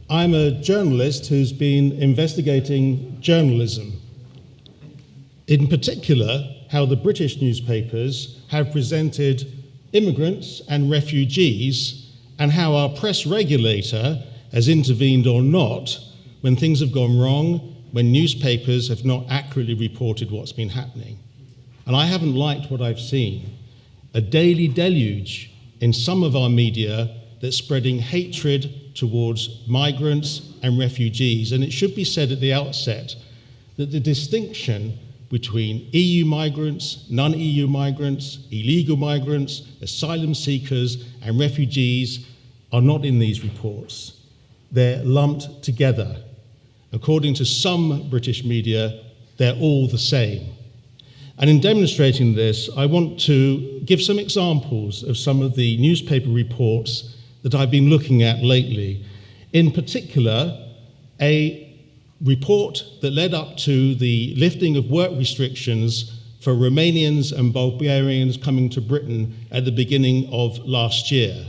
I'm a journalist who's been investigating journalism. In particular, how the British newspapers have presented immigrants and refugees, and how our press regulator has intervened or not when things have gone wrong, when newspapers have not accurately reported what's been happening. And I haven't liked what I've seen. A daily deluge in some of our media that's spreading hatred towards migrants and refugees. And it should be said at the outset that the distinction between EU migrants, non-EU migrants, illegal migrants, asylum seekers, and refugees are not in these reports. They're lumped together. According to some British media, they're all the same. And in demonstrating this, I want to give some examples of some of the newspaper reports that I've been looking at lately. In particular, a report that led up to the lifting of work restrictions for Romanians and Bulgarians coming to Britain at the beginning of last year.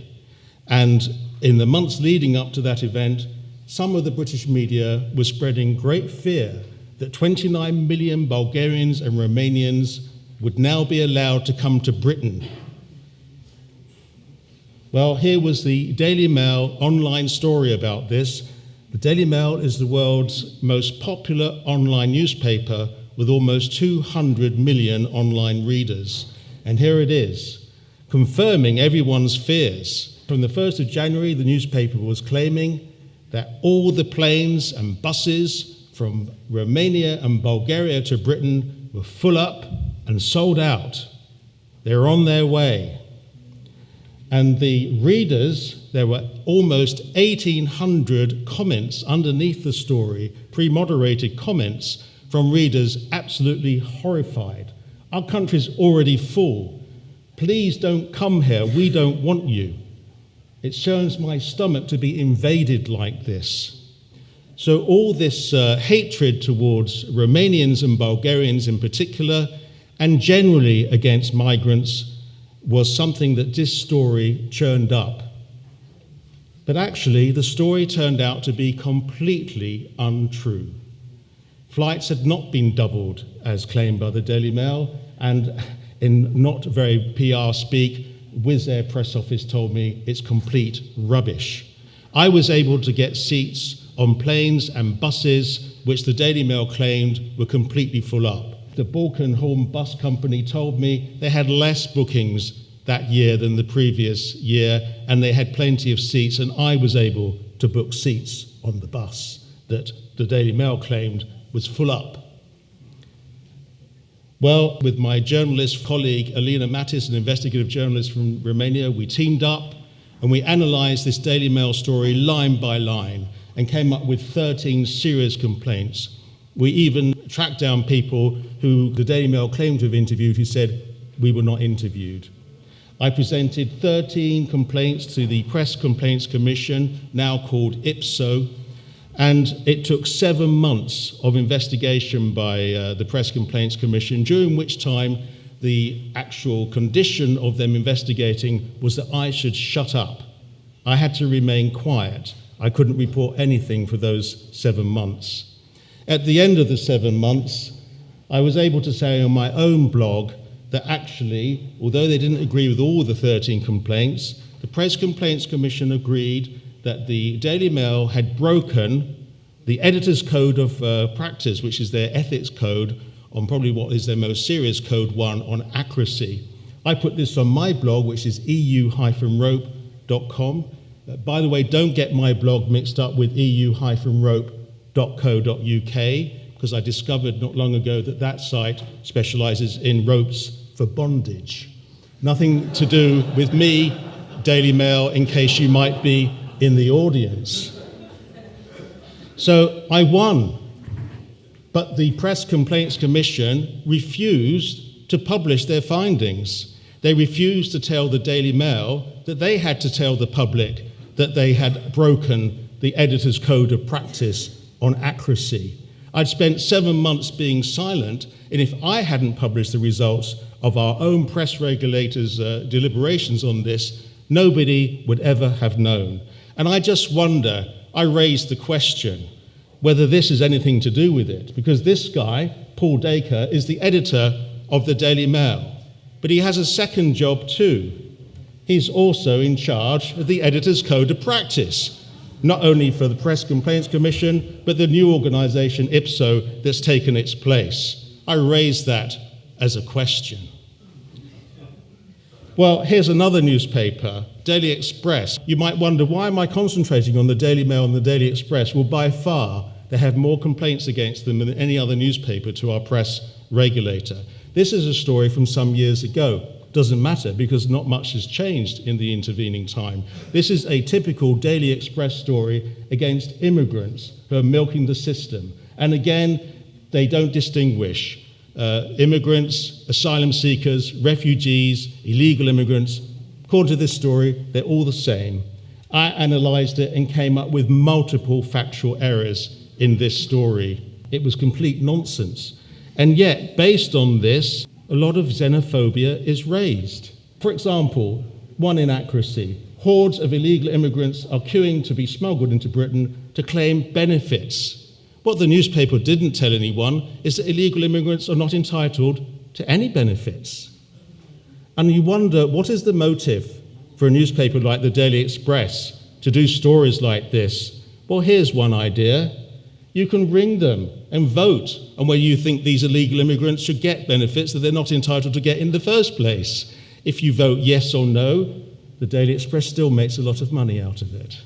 And in the months leading up to that event, some of the British media was spreading great fear that 29 million Bulgarians and Romanians would now be allowed to come to Britain. Well, here was the Daily Mail online story about this. The Daily Mail is the world's most popular online newspaper with almost 200 million online readers. And here it is, confirming everyone's fears. From the 1st of January, the newspaper was claiming that all the planes and buses from Romania and Bulgaria to Britain were full up and sold out. They're on their way. And the readers, there were almost 1,800 comments underneath the story, pre-moderated comments from readers absolutely horrified. Our country's already full. Please don't come here. We don't want you. It shows my stomach to be invaded like this. So all this hatred towards Romanians and Bulgarians in particular, and generally against migrants, was something that this story churned up. But actually, the story turned out to be completely untrue. Flights had not been doubled, as claimed by the Daily Mail, and in not very PR speak, Wizz Air press office told me it's complete rubbish. I was able to get seats on planes and buses which the Daily Mail claimed were completely full up. The Balkan Horn Bus Company told me they had less bookings that year than the previous year, and they had plenty of seats, and I was able to book seats on the bus that the Daily Mail claimed was full up. Well, with my journalist colleague Alina Matis, an investigative journalist from Romania, we teamed up and we analysed this Daily Mail story line by line and came up with 13 serious complaints. We even tracked down people who the Daily Mail claimed to have interviewed who said we were not interviewed. I presented 13 complaints to the Press Complaints Commission, now called IPSO, and it took 7 months of investigation by the Press Complaints Commission, during which time the actual condition of them investigating was that I should shut up. I had to remain quiet. I couldn't report anything for those 7 months. At the end of the 7 months, I was able to say on my own blog that actually, although they didn't agree with all the 13 complaints, the Press Complaints Commission agreed that the Daily Mail had broken the Editor's Code of Practice, which is their ethics code, on probably what is their most serious code one on accuracy. I put this on my blog, which is eu-rope.com. By the way, don't get my blog mixed up with eu-rope.co.uk, because I discovered not long ago that that site specialises in ropes for bondage. Nothing to do with me, Daily Mail, in case you might be in the audience. So I won, but the Press Complaints Commission refused to publish their findings. They refused to tell the Daily Mail that they had to tell the public that they had broken the Editor's Code of Practice on accuracy. I'd spent 7 months being silent, and if I hadn't published the results of our own press regulators' deliberations on this, nobody would ever have known. And I just wonder I raised the question whether this has anything to do with it, because this guy, Paul Dacre, is the editor of the Daily Mail. But he has a second job too. He's also in charge of the Editor's Code of Practice, not only for the Press Complaints Commission, but the new organisation IPSO that's taken its place. I raised that as a question. Well, here's another newspaper, Daily Express. You might wonder, why am I concentrating on the Daily Mail and the Daily Express? Well, by far, they have more complaints against them than any other newspaper to our press regulator. This is a story from some years ago. Doesn't matter, because not much has changed in the intervening time. This is a typical Daily Express story against immigrants who are milking the system. And again, they don't distinguish immigrants, asylum seekers, refugees, illegal immigrants. According to this story, they're all the same. I analysed it and came up with multiple factual errors in this story. It was complete nonsense. And yet, based on this, a lot of xenophobia is raised. For example, one inaccuracy: hordes of illegal immigrants are queuing to be smuggled into Britain to claim benefits. What the newspaper didn't tell anyone is that illegal immigrants are not entitled to any benefits. And you wonder, what is the motive for a newspaper like the Daily Express to do stories like this? Well, here's one idea. You can ring them and vote on whether you think these illegal immigrants should get benefits that they're not entitled to get in the first place. If you vote yes or no, the Daily Express still makes a lot of money out of it.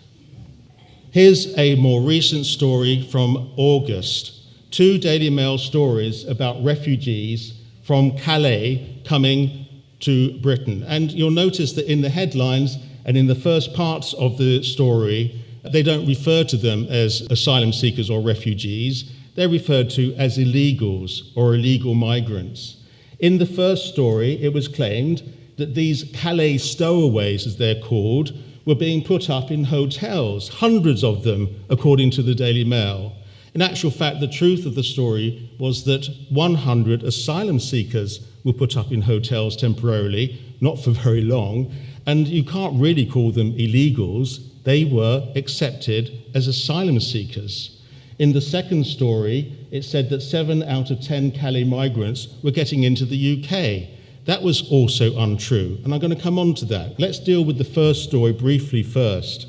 Here's a more recent story from August. 2 Daily Mail stories about refugees from Calais coming to Britain. And you'll notice that in the headlines and in the first parts of the story, they don't refer to them as asylum seekers or refugees. They're referred to as illegals or illegal migrants. In the first story, it was claimed that these Calais stowaways, as they're called, were being put up in hotels, hundreds of them, according to the Daily Mail. In actual fact, the truth of the story was that 100 asylum seekers were put up in hotels temporarily, not for very long, and you can't really call them illegals. They were accepted as asylum seekers. In the second story, it said that 7 out of 10 Calais migrants were getting into the UK. That was also untrue, and I'm going to come on to that. Let's deal with the first story briefly first.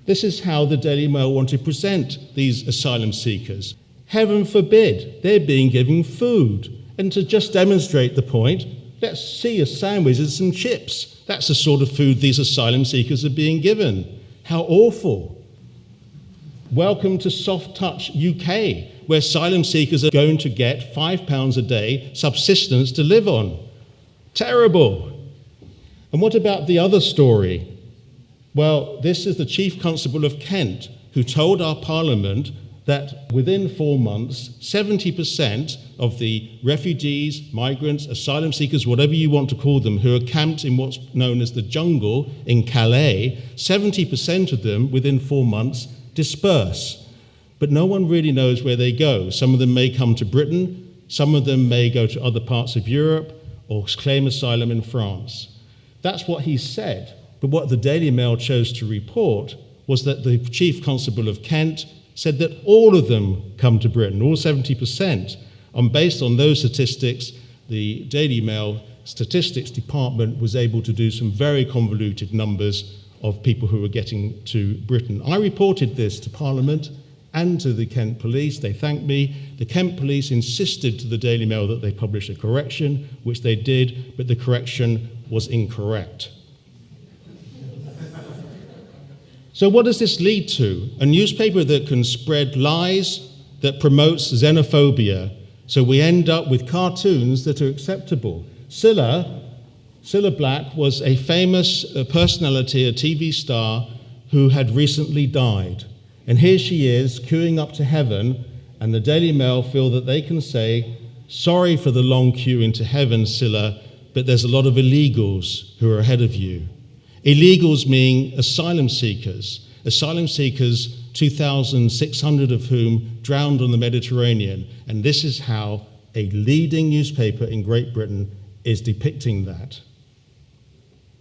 This is how the Daily Mail want to present these asylum seekers. Heaven forbid they're being given food. And to just demonstrate the point, let's see a sandwich and some chips. That's the sort of food these asylum seekers are being given. How awful. Welcome to Soft Touch UK, where asylum seekers are going to get £5 a day subsistence to live on. Terrible. And what about the other story? Well, this is the Chief Constable of Kent, who told our Parliament that within 4 months, 70% of the refugees, migrants, asylum seekers, whatever you want to call them, who are camped in what's known as the jungle in Calais, 70% of them within 4 months disperse. But no one really knows where they go. Some of them may come to Britain, some of them may go to other parts of Europe or claim asylum in France. That's what he said. But what the Daily Mail chose to report was that the Chief Constable of Kent said that all of them come to Britain, all 70%. And based on those statistics, the Daily Mail Statistics Department was able to do some very convoluted numbers of people who were getting to Britain. I reported this to Parliament and to the Kent Police. They thanked me. The Kent Police insisted to the Daily Mail that they publish a correction, which they did, but the correction was incorrect. So what does this lead to? A newspaper that can spread lies, that promotes xenophobia. So we end up with cartoons that are acceptable. Cilla Black was a famous personality, a TV star, who had recently died. And here she is, queuing up to heaven, and the Daily Mail feel that they can say, sorry for the long queue into heaven, Cilla, but there's a lot of illegals who are ahead of you. Illegals meaning asylum seekers. Asylum seekers, 2,600 of whom drowned on the Mediterranean. And this is how a leading newspaper in Great Britain is depicting that.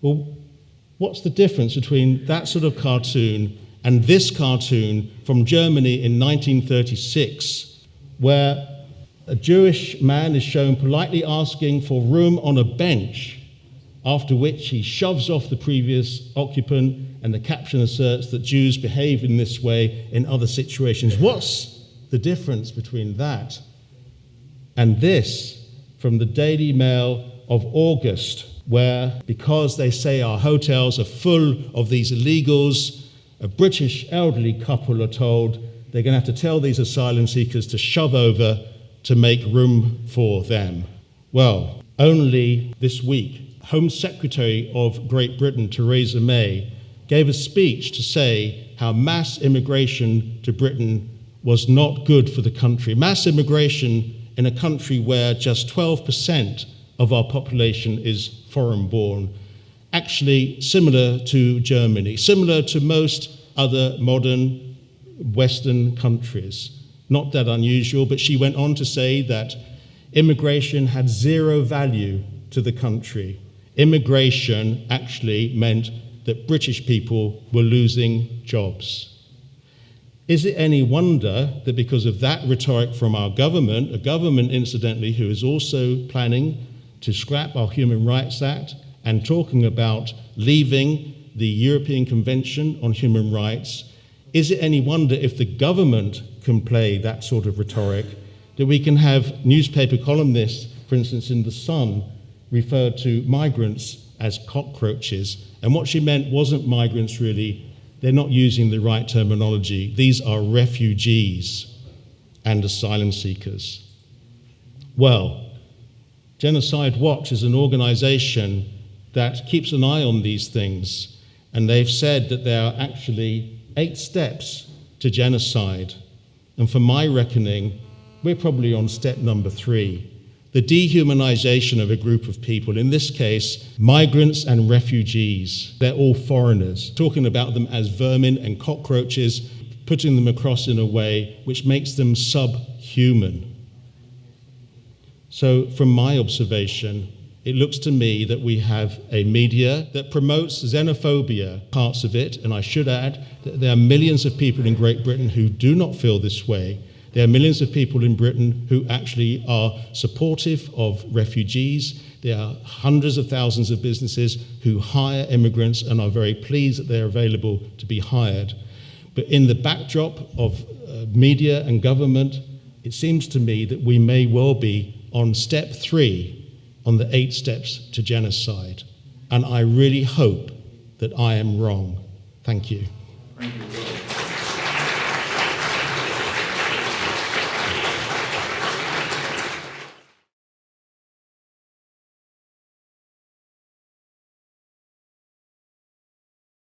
Well, what's the difference between that sort of cartoon and this cartoon from Germany in 1936, where a Jewish man is shown politely asking for room on a bench, after which he shoves off the previous occupant, and the caption asserts that Jews behave in this way in other situations. What's the difference between that and this from the Daily Mail of August, where, because they say our hotels are full of these illegals, a British elderly couple are told they're going to have to tell these asylum seekers to shove over to make room for them. Well, only this week, Home Secretary of Great Britain, Theresa May, gave a speech to say how mass immigration to Britain was not good for the country. Mass immigration in a country where just 12% of our population is foreign-born, actually similar to Germany, similar to most other modern Western countries. Not that unusual, but she went on to say that immigration had zero value to the country. Immigration actually meant that British people were losing jobs. Is it any wonder that because of that rhetoric from our government, a government, incidentally, who is also planning to scrap our Human Rights Act and talking about leaving the European Convention on Human Rights, is it any wonder if the government can play that sort of rhetoric, that we can have newspaper columnists, for instance, in The Sun, referred to migrants as cockroaches? And what she meant wasn't migrants, really. They're not using the right terminology. These are refugees and asylum seekers. Well, Genocide Watch is an organization that keeps an eye on these things, and they've said that there are actually 8 steps to genocide. And for my reckoning, we're probably on step number 3. The dehumanization of a group of people, in this case, migrants and refugees. They're all foreigners, talking about them as vermin and cockroaches, putting them across in a way which makes them subhuman. So from my observation, it looks to me that we have a media that promotes xenophobia, parts of it, and I should add that there are millions of people in Great Britain who do not feel this way. There are millions of people in Britain who actually are supportive of refugees. There are hundreds of thousands of businesses who hire immigrants and are very pleased that they're available to be hired. But in the backdrop of media and government, it seems to me that we may well be on step 3 on the 8 steps to genocide. And I really hope that I am wrong. Thank you. Thank you.